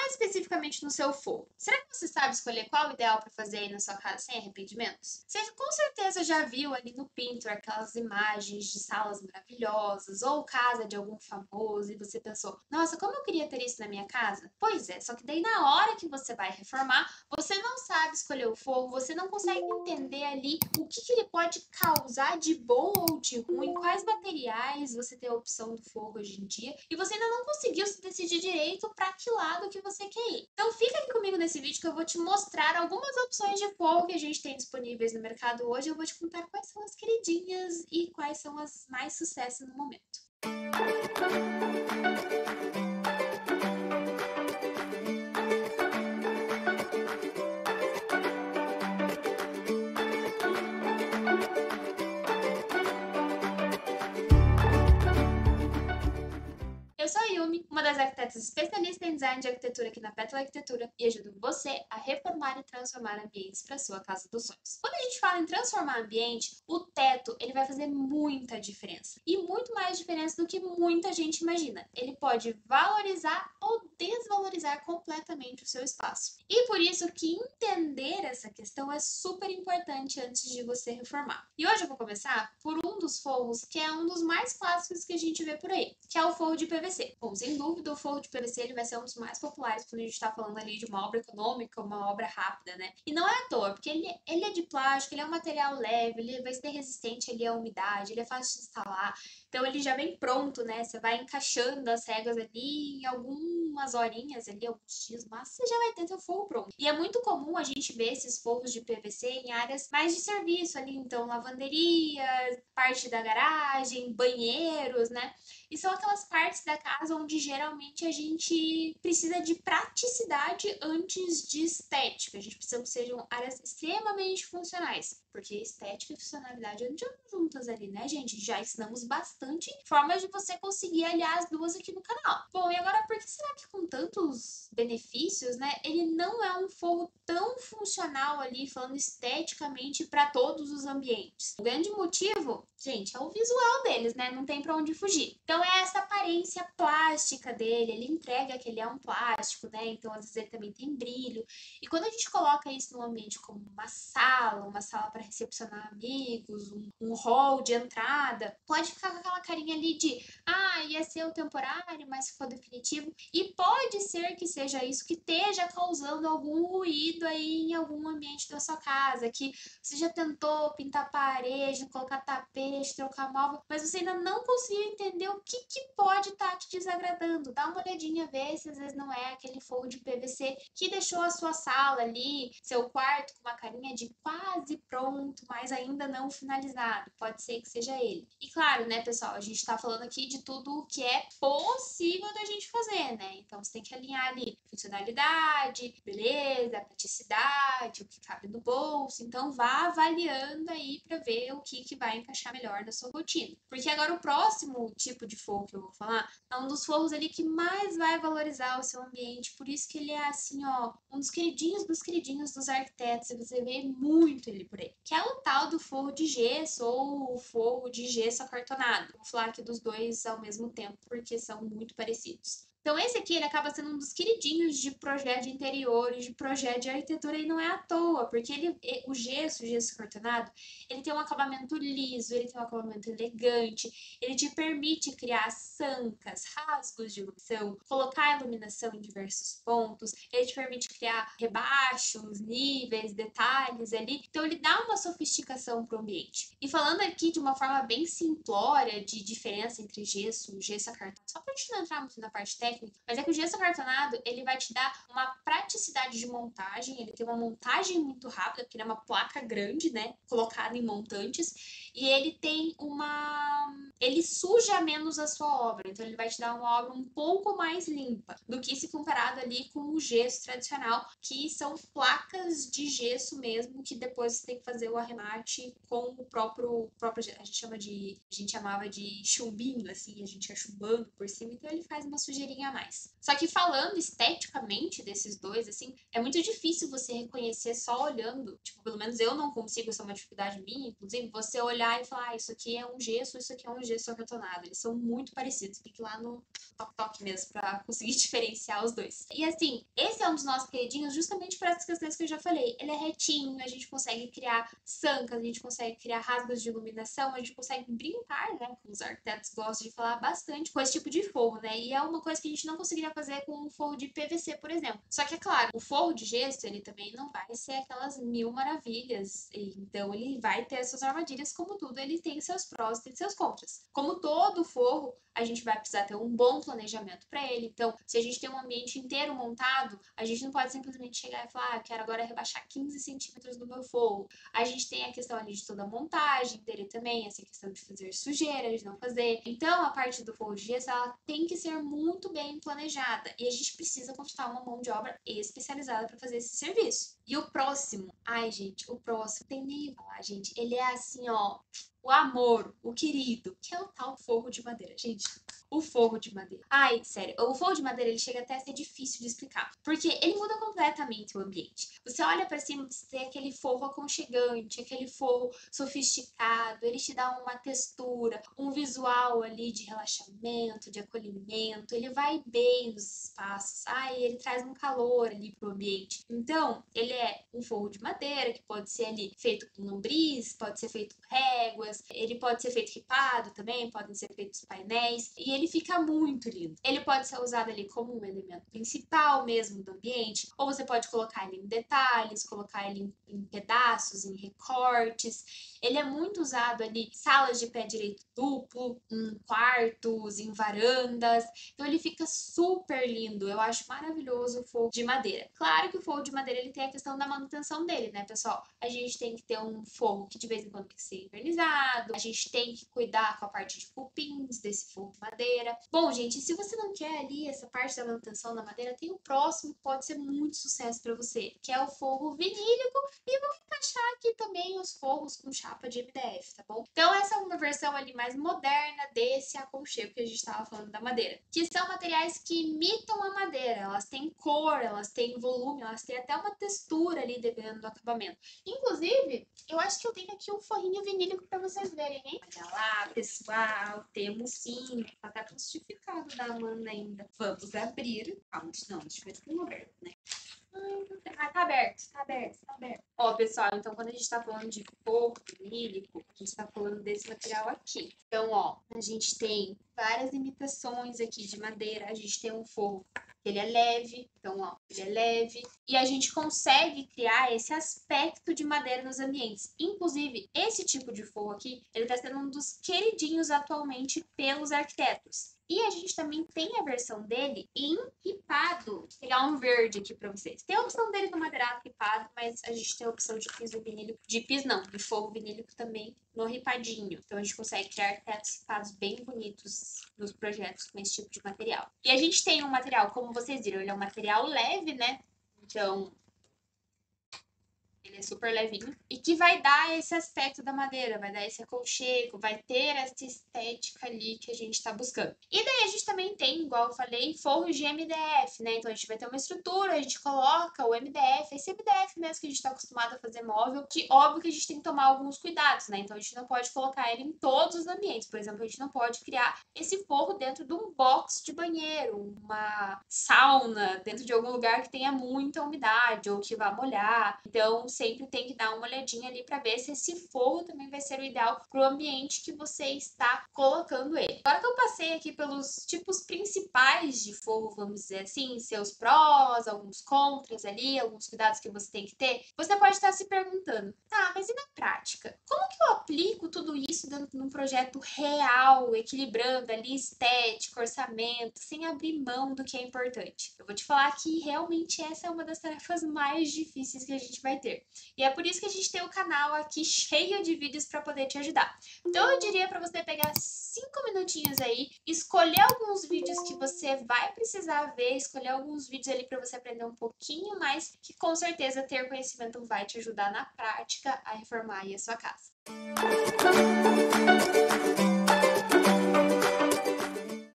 mais especificamente no seu forro. Será que você sabe escolher qual o ideal para fazer aí na sua casa sem arrependimentos? Você com certeza já viu ali no Pinterest aquelas imagens de salas maravilhosas ou casa de algum famoso e você pensou, nossa, como eu queria ter isso na minha casa? Pois é, só que daí na hora que você vai reformar, você não sabe escolher o forro, você não consegue entender ali o que ele pode causar de bom ou de ruim, quais materiais você tem a opção do forro hoje em dia, e você ainda não conseguiu se decidir direito para que lado que você quer ir. Então fica aqui comigo nesse vídeo que eu vou te mostrar algumas opções de forro que a gente tem disponíveis no mercado hoje. Eu vou te contar quais são as queridinhas e quais são as mais sucesso no momento. Eu sou a Yumi, uma das arquitetas especialistas em design de arquitetura aqui na Pétala Arquitetura e ajudo você a reformar e transformar ambientes para sua casa dos sonhos. Quando a gente fala em transformar ambiente, o teto ele vai fazer muita diferença e muito mais diferença do que muita gente imagina. Ele pode valorizar ou desvalorizar completamente o seu espaço. E por isso que entender essa questão é super importante antes de você reformar. E hoje eu vou começar por um dos forros que é um dos mais clássicos que a gente vê por aí, que é o forro de PVC. Bom, sem dúvida, o forro de PVC ele vai ser um dos mais populares quando a gente está falando ali de uma obra econômica, uma obra rápida, né? E não é à toa, porque ele é de plástico, ele é um material leve, ele vai ser resistente ali à umidade, ele é fácil de instalar. Então ele já vem pronto, né? Você vai encaixando as regas ali em algumas horinhas ali, alguns dias, mas você já vai ter seu forro pronto. E é muito comum a gente ver esses forros de PVC em áreas mais de serviço ali, então lavanderia, parte da garagem, banheiros, né? E são aquelas partes da casa onde geralmente a gente precisa de praticidade antes de estética. A gente precisa que sejam áreas extremamente funcionais. Porque estética e funcionalidade andam juntas ali, né, gente? Já ensinamos bastante formas de você conseguir aliar as duas aqui no canal. Bom, e agora por que será que com tantos benefícios, né, ele não é um forro tão funcional ali, falando esteticamente, para todos os ambientes? O grande motivo, gente, é o visual deles, né? Não tem para onde fugir. Então é essa aparência plástica dele, ele entrega que ele é um plástico, né? Então às vezes ele também tem brilho. E quando a gente coloca isso num ambiente como uma sala para recepcionar amigos, um hall de entrada, pode ficar com aquela carinha ali de ia ser o temporário, mas ficou definitivo. E pode ser que seja isso que esteja causando algum ruído aí em algum ambiente da sua casa, que você já tentou pintar parede, colocar tapete, trocar móvel, mas você ainda não conseguiu entender o que pode estar te desagradando. Dá uma olhadinha, vê se às vezes não é aquele forro de PVC que deixou a sua sala ali, seu quarto com uma carinha de quase pronto, mas ainda não finalizado. Pode ser que seja ele. E claro, né, pessoal, a gente tá falando aqui de tudo o que é possível da gente fazer, né? Então você tem que alinhar ali funcionalidade, beleza, praticidade, o que cabe no bolso. Então vá avaliando aí para ver o que vai encaixar melhor na sua rotina. Porque agora o próximo tipo de forro que eu vou falar é um dos forros ali que mais vai valorizar o seu ambiente. Por isso que ele é assim, ó, um dos queridinhos dos arquitetos. E você vê muito ele por aí. Que é o tal do forro de gesso ou o forro de gesso acartonado. Vou falar aqui dos dois ao mesmo tempo porque são muito parecidos. Então esse aqui ele acaba sendo um dos queridinhos de projeto de interiores, de projeto de arquitetura e não é à toa, porque o gesso cartonado, ele tem um acabamento liso, ele tem um acabamento elegante, ele te permite criar sancas, rasgos de iluminação, colocar iluminação em diversos pontos, ele te permite criar rebaixos, níveis, detalhes ali. Então ele dá uma sofisticação para o ambiente. E falando aqui de uma forma bem simplória de diferença entre gesso acartonado, só para a gente não entrar muito na parte técnica, mas é que o gesso acartonado, ele vai te dar uma praticidade de montagem, ele tem uma montagem muito rápida, porque ele é uma placa grande, né, colocada em montantes, e ele tem ele suja menos a sua obra, então ele vai te dar uma obra um pouco mais limpa do que se comparado ali com o gesso tradicional, que são placas de gesso mesmo, que depois você tem que fazer o arremate com o próprio a gente chamava de chumbinho, assim, a gente ia chumbando por cima, então ele faz uma sujeirinha pouquinho a mais. Só que falando esteticamente desses dois, assim, é muito difícil você reconhecer só olhando. Tipo, pelo menos eu não consigo, isso é uma dificuldade minha, inclusive, você olhar e falar, isso aqui é um gesso, isso aqui é um gesso acartonado. Eles são muito parecidos. Tem que ir lá no toque mesmo pra conseguir diferenciar os dois. E assim, esse é um dos nossos queridinhos justamente por essas questões que eu já falei. Ele é retinho, a gente consegue criar sancas, a gente consegue criar rasgos de iluminação, a gente consegue brincar, né? Os arquitetos gostam de falar bastante com esse tipo de forro, né? E é uma coisa que a gente não conseguiria fazer com um forro de PVC, por exemplo. Só que é claro, o forro de gesso, ele também não vai ser aquelas mil maravilhas. Então ele vai ter as suas armadilhas, como tudo, ele tem seus prós e tem seus contras. Como todo forro, a gente vai precisar ter um bom planejamento para ele. Então, se a gente tem um ambiente inteiro montado, a gente não pode simplesmente chegar e falar, eu quero agora rebaixar 15 centímetros do meu forro. A gente tem a questão ali de toda a montagem dele também, essa questão de fazer sujeira, de não fazer. Então, a parte do forro de gesso, ela tem que ser muito bem planejada. E a gente precisa contratar uma mão de obra especializada para fazer esse serviço. E o próximo, ai gente, o próximo, tem nem o que falar, gente. Ele é assim, ó, o amor, o querido, que é o tal forro de madeira. Gente, o forro de madeira. Ai, sério, o forro de madeira ele chega até a ser difícil de explicar, porque ele muda completamente o ambiente. Você olha pra cima, você tem aquele forro aconchegante, aquele forro sofisticado, ele te dá uma textura, um visual ali de relaxamento, de acolhimento, ele vai bem nos espaços, ai, ele traz um calor ali pro ambiente. Então, ele é um forro de madeira que pode ser ali feito com lambris, pode ser feito com réguas, ele pode ser feito ripado também, podem ser feitos painéis, e ele fica muito lindo. Ele pode ser usado ali como um elemento principal mesmo do ambiente, ou você pode colocar ele em detalhes, colocar ele em pedaços, em recortes. Ele é muito usado ali em salas de pé direito duplo, em quartos, em varandas. Então ele fica super lindo. Eu acho maravilhoso o forro de madeira. Claro que o forro de madeira ele tem a questão da manutenção dele, né, pessoal? A gente tem que ter um forro que de vez em quando tem que ser invernizado. A gente tem que cuidar com a parte de cupins desse forro de madeira. Bom, gente, se você não quer ali essa parte da manutenção da madeira, tem o próximo que pode ser muito sucesso para você, que é o forro vinílico, e vou encaixar aqui também os forros com chapa de MDF, tá bom? Então essa é uma versão ali mais moderna desse aconchego que a gente estava falando da madeira, que são materiais que imitam a madeira, elas têm cor, elas têm volume, elas têm até uma textura ali dependendo do acabamento. Inclusive, eu acho que eu tenho aqui um forrinho vinílico para vocês verem, hein? Olha lá, pessoal, temos sim, tá até plastificado da Amanda ainda. Vamos abrir. Calma, não, deixa eu ver se tem aberto, né? Ah, tá aberto, tá aberto, tá aberto. Ó, pessoal, então quando a gente tá falando de forro vinílico, a gente tá falando desse material aqui. Então, ó, a gente tem várias imitações aqui de madeira. A gente tem um forro que ele é leve, então, ó, ele é leve. E a gente consegue criar esse aspecto de madeira nos ambientes. Inclusive, esse tipo de forro aqui, ele tá sendo um dos queridinhos atualmente pelos arquitetos. E a gente também tem a versão dele em ripado. Vou pegar um verde aqui pra vocês. Tem a opção dele no madeirado ripado, mas a gente tem a opção de piso vinílico. De piso não, de forro vinílico também no ripadinho. Então a gente consegue criar arquitetos ripados bem bonitos nos projetos com esse tipo de material. E a gente tem um material, como vocês viram, ele é um material leve, né? Então ele é super levinho e que vai dar esse aspecto da madeira, vai dar esse aconchego, vai ter essa estética ali que a gente tá buscando. E daí a gente também tem, igual eu falei, forros de MDF, né? Então a gente vai ter uma estrutura, a gente coloca o MDF, esse MDF mesmo que a gente tá acostumado a fazer móvel, que óbvio que a gente tem que tomar alguns cuidados, né? Então a gente não pode colocar ele em todos os ambientes. Por exemplo, a gente não pode criar esse forro dentro de um box de banheiro, uma sauna, dentro de algum lugar que tenha muita umidade ou que vá molhar. Então, sempre tem que dar uma olhadinha ali para ver se esse forro também vai ser o ideal para o ambiente que você está colocando ele. Agora que eu passei aqui pelos tipos principais de forro, vamos dizer assim, seus prós, alguns contras ali, alguns cuidados que você tem que ter, você pode estar se perguntando, tá, mas e na prática? Como que eu aplico tudo isso dentro de um projeto real, equilibrando ali estética, orçamento, sem abrir mão do que é importante? Eu vou te falar que realmente essa é uma das tarefas mais difíceis que a gente vai ter. E é por isso que a gente tem o canal aqui cheio de vídeos para poder te ajudar. Então eu diria para você pegar 5 minutinhos aí, escolher alguns vídeos que você vai precisar ver, escolher alguns vídeos ali para você aprender um pouquinho mais, que com certeza ter conhecimento vai te ajudar na prática a reformar aí a sua casa.